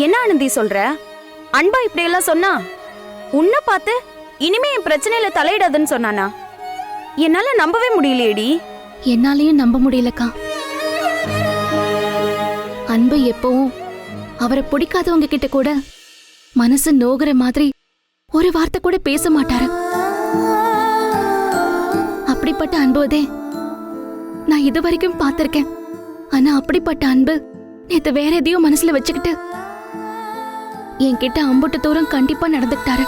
என்ன ஆனந்தி சொல்ற? அன்பா இப்படி எல்லாம் சொன்னா? உன்னை பார்த்து இனிமே என் பிரச்சனையில தலையிடாதுன்னு சொன்னானா? என்னால நம்பவே முடியலையேடி. என்னாலையும் நம்ப முடியலக்கா. அன்பு எப்பவும் அவரை பிடிக்காதவங்க கிட்ட கூட மனசு நோகுற மாதிரி ஒரு வார்த்தை கூட பேச மாட்டாரு. அப்படிப்பட்ட அன்புதே நான் இதுவரைக்கும் பார்த்திருக்கேன். ஆனா அப்படிப்பட்ட அன்பு நேத்து வேற எதையும் மனசுல வச்சுக்கிட்டு என்கிட்ட அம்புட்டு தூரம் கண்டிப்பா நடந்துக்கிட்டாரு.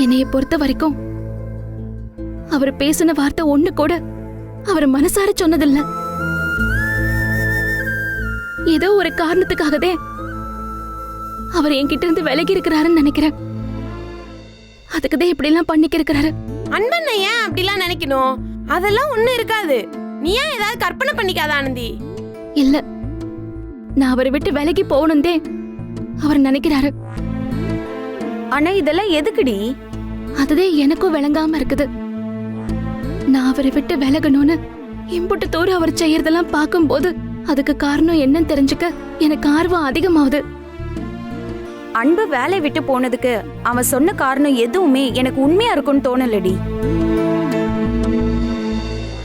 என்னைய பொறுத்த வரைக்கும் அவர் பேசின வார்த்தை ஒண்ணு கூட அவர் மனசார சொன்னதில்ல. ஏதோ ஒரு காரணத்துக்காகவே அவர் என்கிட்ட இருந்து விலகி இருக்கிறாருன்னு நினைக்கிறேன். அதுக்குதான் இப்படி எல்லாம் பண்ணிக்க இருக்கிறாரு. அன்பன் ஏன் அப்படிலாம் நினைக்கணும்? அதெல்லாம் ஒண்ணும் இருக்காது. நீ ஏன் ஏதாவது கற்பனை பண்ணிக்காத ஆனந்தி? இல்ல, நான் அவரை விட்டு விலகி போகணுந்தே அவர் நினைக்கிறாரு. ஆனா இதெல்லாம் எதுக்குடி? அதுதான் எனக்கும் விளங்காம இருக்குது. நான் அவரை விட்டு விலகணும்னு இம்புட்டு தூரம் அவர் செய்யறதெல்லாம் பார்க்கும்போது அதுக்கு காரணம் என்னன்னு தெரிஞ்சுக்க எனக்கு ஆர்வம் அதிகமாகுது. அன்பு வேலை விட்டு போனதுக்கு அவன் சொன்ன காரணம் எதுவுமே எனக்கு உண்மையா இருக்கும்னு தோணலடி.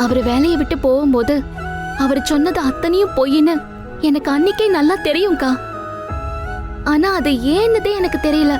அவர் வேலையை விட்டு போகும்போது அவர் சொன்னது அத்தனையும் பொய்ன்னு எனக்கு அன்னைக்கே நல்லா தெரியும்க்கா. ஆனா அது ஏன்னதே எனக்கு தெரியல.